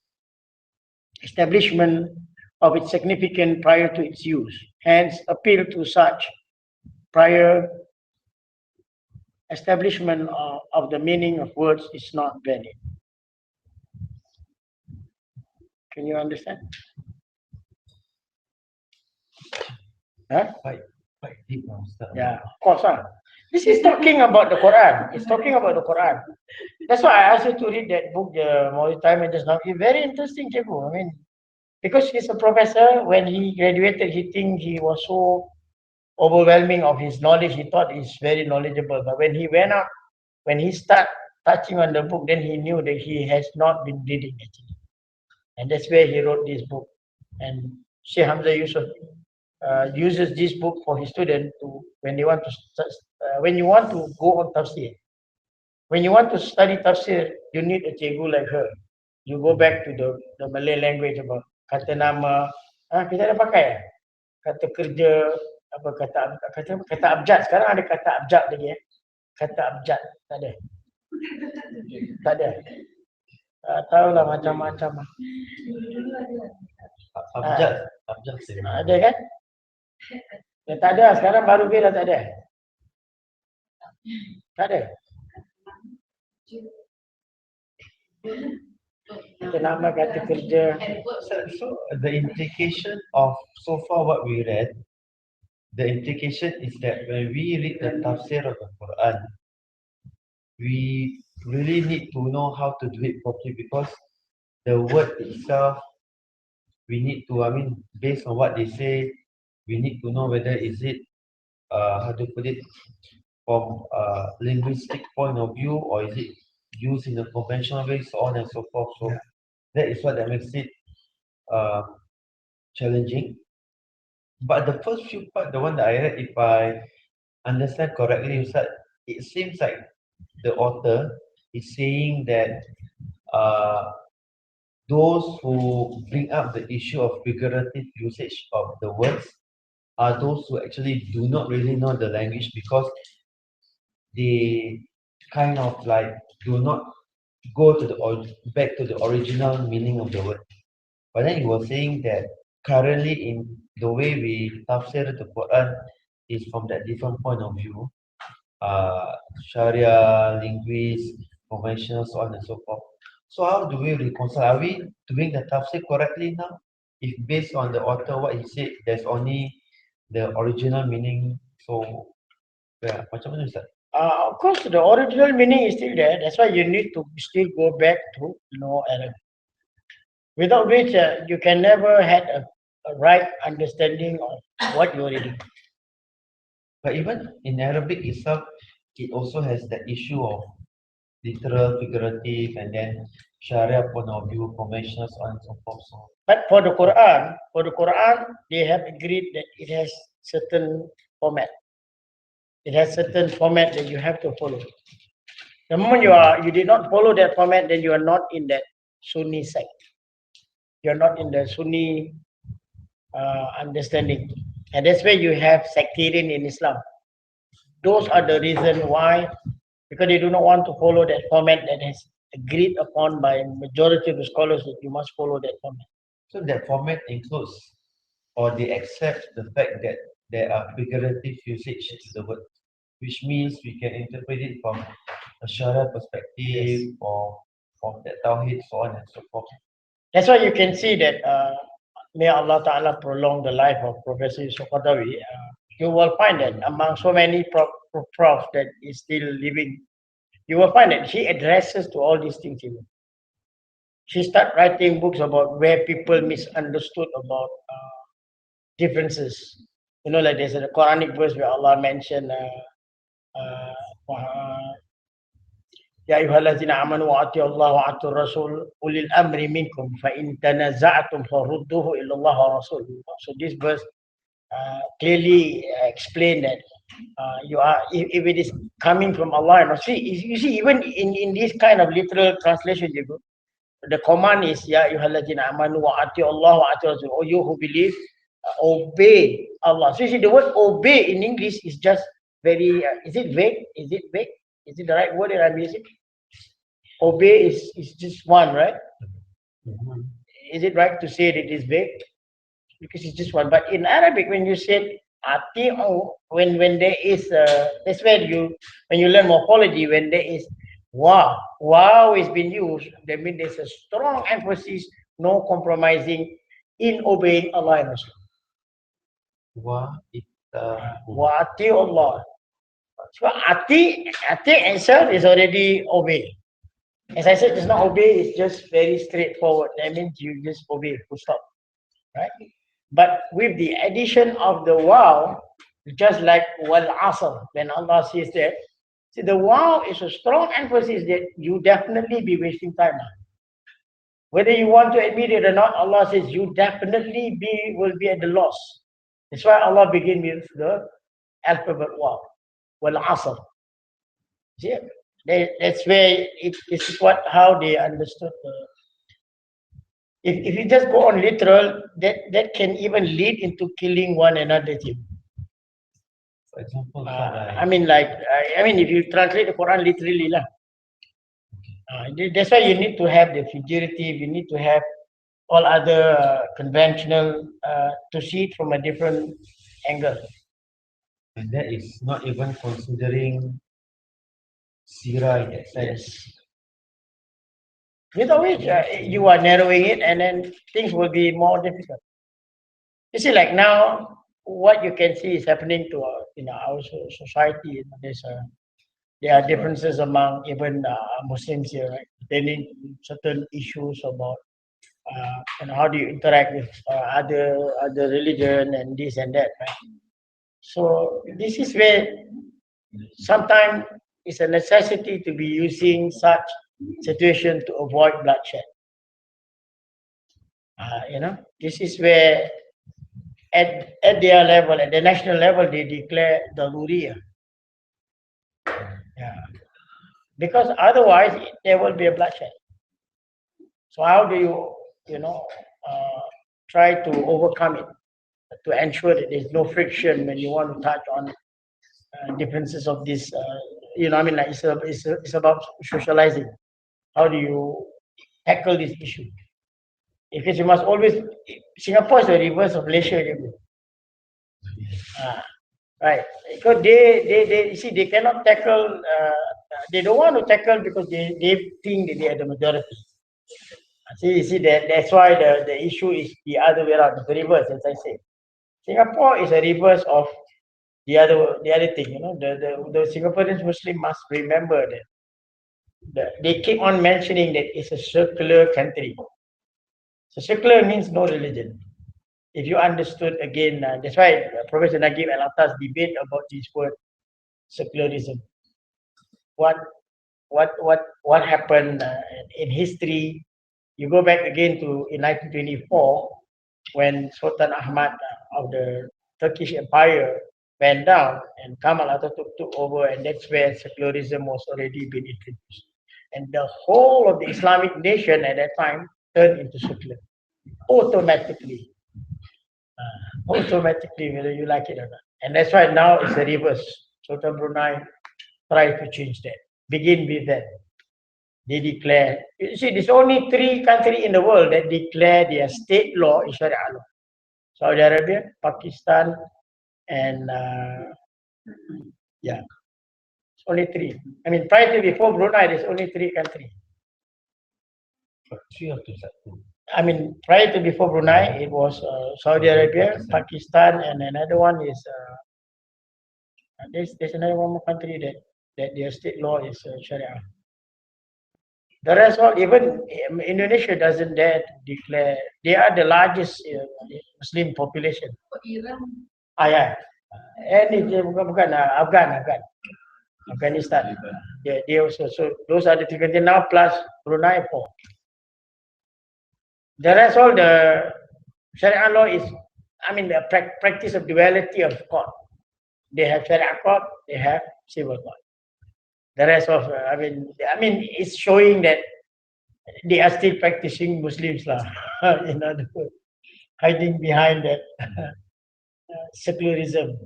S1: establishment of its significance prior to its use. Hence, appeal to such prior establishment of the meaning of words is not valid. Can you understand? Huh?
S3: Quite deep now, Ustaz.
S1: Yeah, of course. This is talking about the Quran. It's talking about the Quran. That's why I asked you to read that book, the Multi-Time just now. It's very interesting, Cikgu. I mean, because he's a professor, when he graduated, he think he was so overwhelming of his knowledge. He thought he's very knowledgeable. But when he went out, when he start touching on the book, then he knew that he has not been reading actually. And that's where he wrote this book. And Sheikh Hamza Yusuf uses this book for his student to when they want to when you want to go on tafsir. When you want to study tafsir, you need a cikgu like her. You go back to the Malay language about kata nama. Kita ada pakai kata kerja, apa kata abjad. Sekarang ada kata abjad lagi Kata abjad tak ada. Tak ada. Tahulah macam-macam.
S3: Abjad
S1: Ada kan? Ya, tak ada. Sekarang baru dah tak ada. Tak ada. Kata nama, kata kerja.
S3: So the implication of so far what we read, the implication is that when we read the tafsir of the Quran, we really need to know how to do it properly because the word itself, we need to, based on what they say, we need to know whether is it, how to put it, from a linguistic point of view or is it used in a conventional way, so on and so forth. So that is what that makes it challenging. But the first few part, the one that I read, if I understand correctly, Ustaz, it seems like the author is saying that those who bring up the issue of figurative usage of the words are those who actually do not really know the language because they kind of like do not go to the back to the original meaning of the word. But then he was saying that currently in the way we tafsir the Quran is from that different point of view. Sharia, linguist, conventional, so on and so forth. So how do we reconcile? Are we doing the tafsir correctly now? If based on the author, what he said, there's only the original meaning. So, yeah, macam mana Ustaz?
S1: Of course, the original meaning is still there. That's why you need to still go back to know Arabic. Without which you can never have a right understanding of what you're reading.
S3: But even in Arabic itself, it also has the issue of literal, figurative, and then Sharia point of view, conventional, so on and so forth. So,
S1: But for the Quran, they have agreed that it has certain format. It has certain format that you have to follow. The moment you did not follow that format, then you are not in that Sunni side. You are not in the Sunni understanding, and that's where you have sectarian in Islam. Those are the reason why, because they do not want to follow that format that has agreed upon by majority of the scholars that you must follow that format.
S3: so that format includes, or they accept the fact that there are figurative usage to the word, which means we can interpret it from a Sharia perspective or from that Tawhid, so on and so forth.
S1: That's why you can see that may Allah Ta'ala prolong the life of Professor Yusuf Qadawi. You will find that among so many profs that is still living, you will find that he addresses to all these things even. She start writing books about where people misunderstood about differences. You know, like there's a Quranic verse where Allah mentioned يا أيها الذين آمنوا وأطيعوا الله وأطيعوا الرسول أولي الأمر منكم فإن تنازعتم فردوه إلى الله ورسوله. So this verse clearly explain that you are if it is coming from Allah and Rasul. You see, even in this kind of literal translation, the command is Ya ayyuhallazina amanu wa ati'u Allah wa ati'u Rasul. Oh, you who believe, obey Allah. So you see, the word obey in English is just very. Is it vague? Is it vague? Is it the right word that I'm using? Obey is just one, right? Is it right to say that it is vague? Because it's just one. But in Arabic, when you say ati'u, when there is that's where when you learn morphology, when there is wow is being used, that means there's a strong emphasis, no compromising in obeying Allah and Rasul. Wa ati'u Allah. So ati itself is already obey. As I said just now, obey is just very straightforward. That means you just obey, full stop, right? But with the addition of the wow, just like wal asr, when Allah says that, See, the wow is a strong emphasis that you definitely be wasting time. Whether you want to admit it or not, Allah says you definitely will be at the loss. That's why Allah begin with the alphabet wow. Wal asr. See, that's where this is how they understood. If you just go on literal, that can even lead into killing one another.
S3: For example,
S1: I mean, if you translate the Quran literally, lah. That's why you need to have the figurative. You need to have all other conventional to see it from a different angle.
S3: and that is not even considering sirah in that sense.
S1: Yes. Without which you are narrowing it, and then things will be more difficult. You see, like now, what you can see is happening to our society. There are differences among even Muslims here, right? Pertaining to certain issues about how do you interact with other religion and this and that, right? So this is where sometimes it's a necessity to be using such situation to avoid bloodshed. This is where at their level, at the national level, they declare the Daruriya. Yeah. Because otherwise there will be a bloodshed. So how do you try to overcome it, to ensure that there's no friction when you want to touch on differences of this? It's about socializing. How do you tackle this issue? Because you must always. Singapore is the reverse of Malaysia. Right? Because they cannot tackle. They don't want to tackle because they think that they are the majority. See that's why the issue is the other way around, the reverse, as I say. Singapore is a reverse of the other thing. The Singaporeans Muslim must remember that they keep on mentioning that it's a secular country. So secular means no religion. If you understood again, that's why Professor Nagib Al-Atas debate about this word secularism. What happened in history? You go back again to in 1924 when Sultan Ahmad of the Turkish Empire went down and Kemal Atatürk took over, and that's where secularism was already been introduced. And the whole of the Islamic nation at that time turned into secular automatically. Whether you like it or not. And that's why now it's the reverse. Sultan Brunei tried to change that. Begin with that. They declare, you see, there's only 3 countries in the world that declare their state law is Sharia law. Saudi Arabia, Pakistan, and it's only 3. I mean, prior to before Brunei, there's only 3 countries.
S3: 3 or 2?
S1: I mean, prior to before Brunei, it was Saudi Arabia, Pakistan, and another one is there's another one more country that their state law is Sharia. The rest all, even Indonesia doesn't dare to declare. They are the largest Muslim population.
S2: Iran.
S1: Yeah. And bukan Afghanistan. They also, so those are the 3 countries now plus Brunei 4. The rest all, the Sharia law is, the practice of duality of court. They have Sharia court, they have civil court. The rest of, it's showing that they are still practicing Muslims lah. In other words, hiding behind that secularism.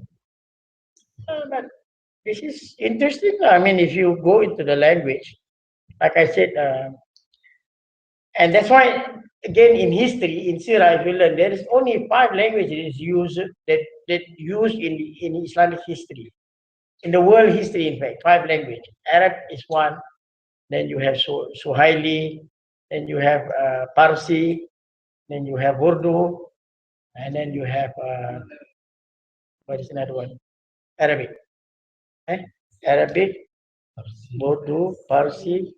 S1: But this is interesting. If you go into the language, like I said, and that's why again in history, in Sirah, if you learn, there is only 5 languages used that used in Islamic history. In the world history, in fact, 5 languages. Arab is one. Then you have Swahili. Then you have Parsi. Then you have Urdu. And then you have what is another one? Arabic. Arabic, Urdu, Parsi.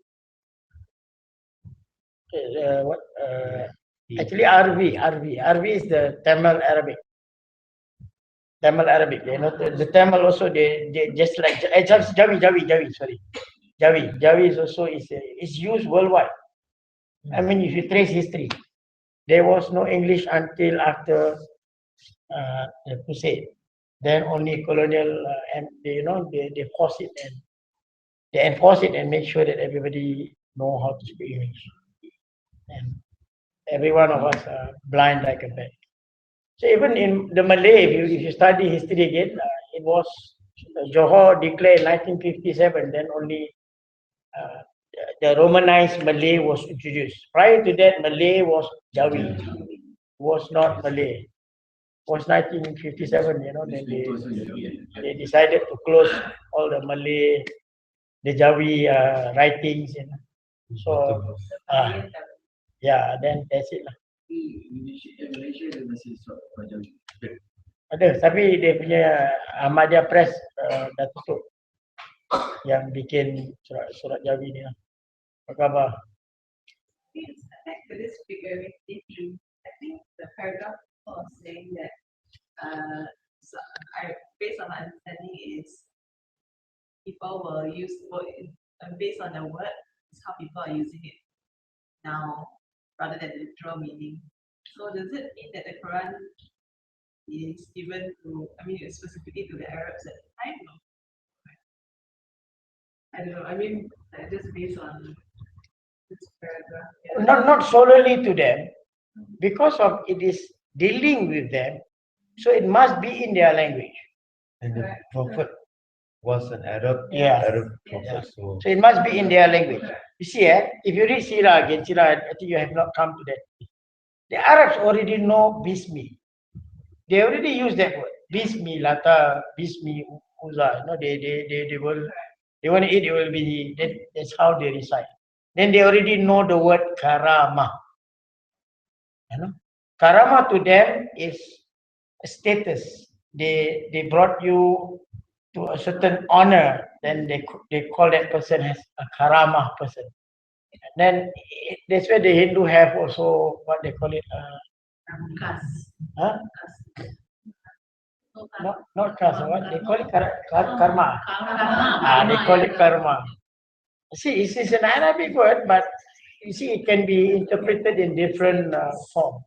S1: Actually, Arvi is the Tamil Arabic. Tamil Arabic. You know, the Tamil also they just like Jawi, sorry. Jawi is also is used worldwide. I mean, if you trace history, there was no English until after the crusade. Then only colonial and they force it and they enforce it and make sure that everybody know how to speak English. And every one of us are blind like a bat. So even in the Malay, if you study history again, it was Johor declared in 1957. Then only uh, the Romanized Malay was introduced. Prior to that, Malay was Jawi, was not Malay. Was 1957. Then they decided to close all the Malay, the Jawi writings. So yeah, then that's it lah. Ada, tapi dia punya Ahmadiyah Press dah tutup yang bikin surat Jawi ni lah. Apa khabar?
S2: Yes, back to this figurative thinking, I think the paragraph was saying that based on my understanding is people will use based on the word is how people are using it now rather than the literal meaning. So does it mean that the Quran is given to, specifically to the Arabs at the time? No? I don't know. Just based on this paragraph. Yeah.
S1: Not solely to them, because of it is dealing with them, so it must be in their language.
S3: And the prophet was an Arab prophet,
S1: so it must be in their language. You see, if you read Sirah again, I think you have not come to that. The Arabs already know Bismi. They already use that word. Bismi Lata, Bismi Uza. They want to eat, it will be that's how they recite. Then they already know the word karama. Karama to them is a status. They brought you to a certain honor, then they call that person as a karama person. And then that's where the Hindu have also what they call it. Huh? Not kasa. What they call it? Karma. They call it karma. See, it is an Arabic word, but you see, it can be interpreted in different form.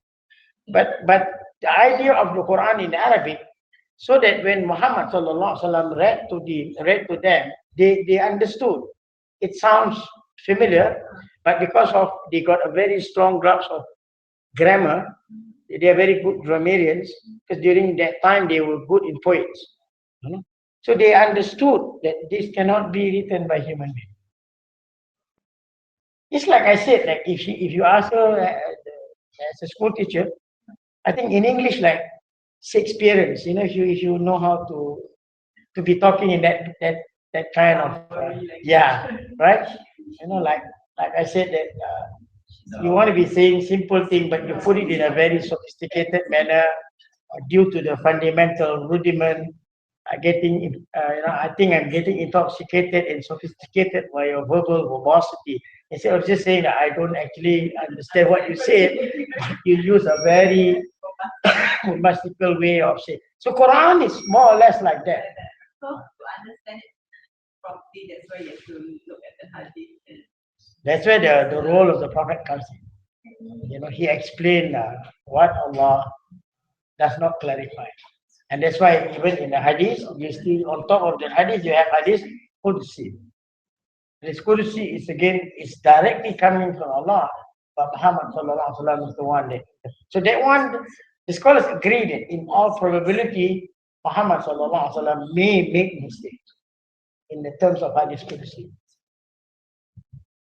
S1: But the idea of the Quran in Arabic, so that when Muhammad sallallahu alaihi wasallam read to them, they understood. It sounds familiar, but because of they got a very strong grasp of grammar, they are very good grammarians, because during that time they were good in poets. So they understood that this cannot be written by human beings. It's like I said, like if you ask her as a school teacher, I think in English, like Shakespeareans, if you know how to be talking in that kind of right? Like I said that you want to be saying simple thing, but you put it in a very sophisticated manner due to the fundamental rudiment. I think I'm getting intoxicated and sophisticated by your verbal verbosity. Instead of just saying that I don't actually understand what you said, but you use a very masterful way of saying. So Quran is more or less like that.
S2: So to understand it properly, that's why you have to look at the hadith.
S1: That's where the role of the Prophet comes in. He explained what Allah does not clarify. And that's why even in the hadith, you still on top of the hadith, you have hadith Qudsi. This Qudsi is directly coming from Allah, but Muhammad sallallahu alaihi wasallam is the one that. So that one, the scholars agree that in all probability, Muhammad sallallahu alaihi wasallam may make mistakes in the terms of hadith Qudsi.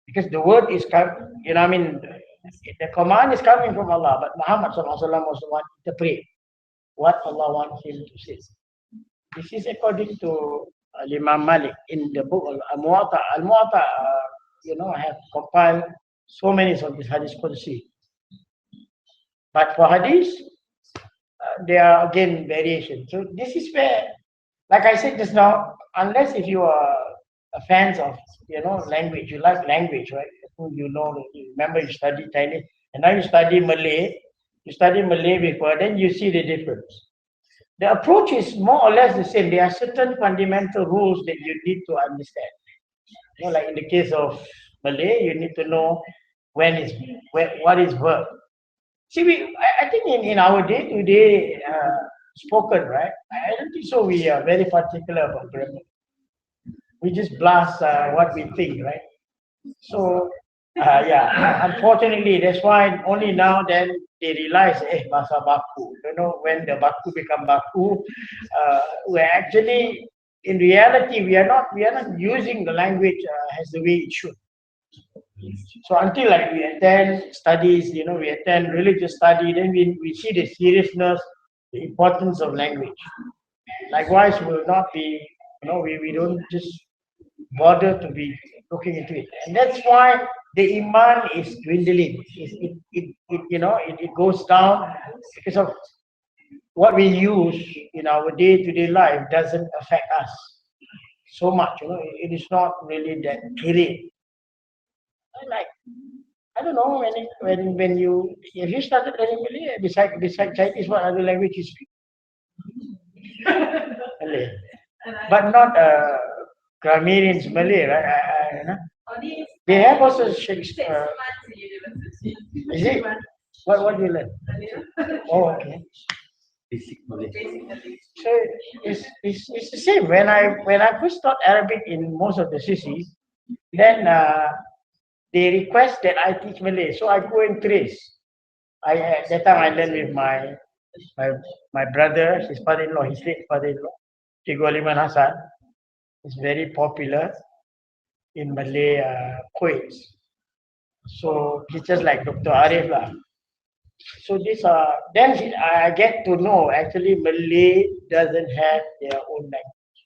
S1: Because the word is coming, the command is coming from Allah, but Muhammad sallallahu alaihi wasallam was the one to interpret what Allah wants him to say. This is according to Imam Malik in the book Al-Muwatta. Al-Muwatta, have compiled so many of these hadith Qudsi. But for hadith, there are again variations. So this is where, like I said just now, unless if you are a fans of language, you like language, right? You remember you study Chinese, and now you study Malay. You study Malay before, then you see the difference. the approach is more or less the same. There are certain fundamental rules that you need to understand. You know, like in the case of Malay, you need to know what is verb. See, I think in our day-to-day spoken, right? I don't think so. We are very particular about grammar. We just blast what we think, right? So, yeah, unfortunately, that's why only now then they realize, bahasa baku. You know, when the baku become baku, we're actually, in reality, we are not using the language as the way it should. So until like we attend studies, you know, we attend religious study, then we see the seriousness, the importance of language. Likewise, we will not be, you know, we don't just bother to be looking into it. And that's why the iman is dwindling. It goes down because of what we use in our day-to-day life doesn't affect us so much. You know, it is not really that great. Like, I don't know when you have you started learning Malay beside Chinese, what other language you speak? Malay, but not grammarians Malay, right? You know? They have also Shakespeare. Is it? What do you learn? Oh, okay.
S3: Basic Malay.
S1: So it's the same. When I first taught Arabic in most of the CC, then they request that I teach Malay, so I go and trace. At that time I learned with my brother, his father-in-law, his late father-in-law, Kittabul Iman Hassan. Is very popular in Malay poets. So teachers like Dr. Arif lah. So these are then I get to know actually Malay doesn't have their own language.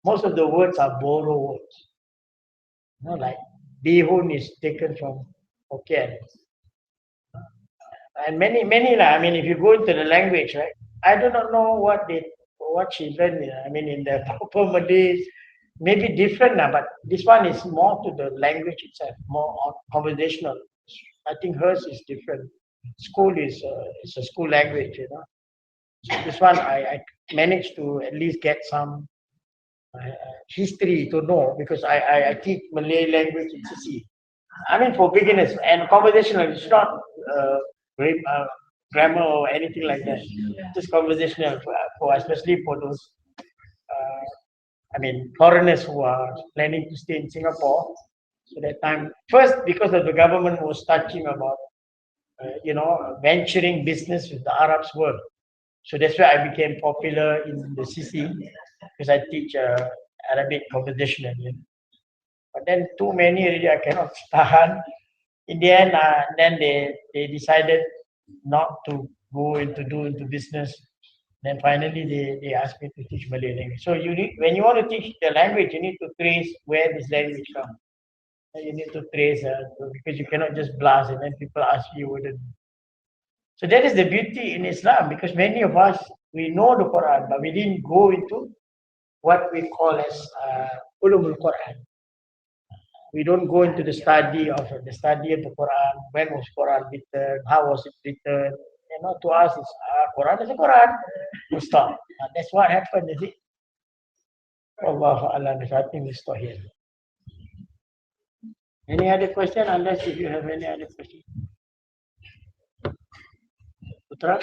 S1: Most of the words are borrowed words. You know, like bihun is taken from Hokkien. And many lah. I mean, if you go into the language, right? I do not know what she learned. I mean, in the proper Malay, maybe different now, but this one is more to the language itself, more conversational. I think hers is different. School is a school language, you know. So this one I managed to at least get some history to know because I teach Malay language in CC. I mean, for beginners and conversational, it's not grammar or anything like that. Just conversational for especially for those, I mean, foreigners who are planning to stay in Singapore. So that time, first because of the government was touching about, venturing business with the Arabs world. So that's why I became popular in the CC because I teach Arabic conversational. You know. But then too many already I cannot tahan. In the end, then they decided not to go into business. Then finally they asked me to teach Malay language. So when you want to teach the language, you need to trace where this language comes. And you need to trace because you cannot just blast and then people ask you whether. So that is the beauty in Islam because many of us we know the Quran, but we didn't go into what we call as ulumul Quran. We don't go into the study of the Quran. When was Quran written? How was it written? You know, to us, it's Quran is a Quran. We stop. That's what happened, is it? Allahu Alam. I think we stop here. Any other question? Unless if you have any other question. Putra?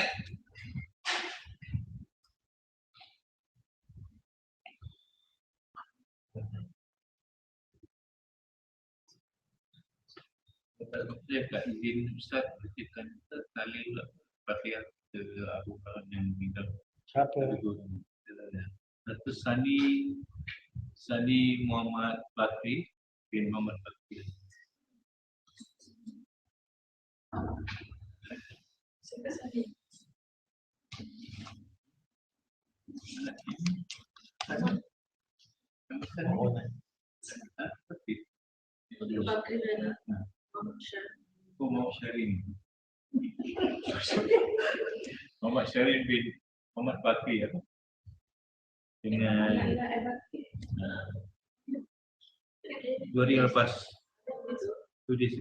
S4: Saya tak izin Ustaz beritakan tali pula pakaian ke Abu Bakar yang meninggal.
S1: Siapa?
S4: Satu Sani Muhammad Bakri bin Muhammad Bakri.
S2: Siapa Sani? Bakri dan Muhammad
S4: Syarin. Muhammad Syarin bin Muhammad Bakri apa? Dengan 2 hari lepas 2 days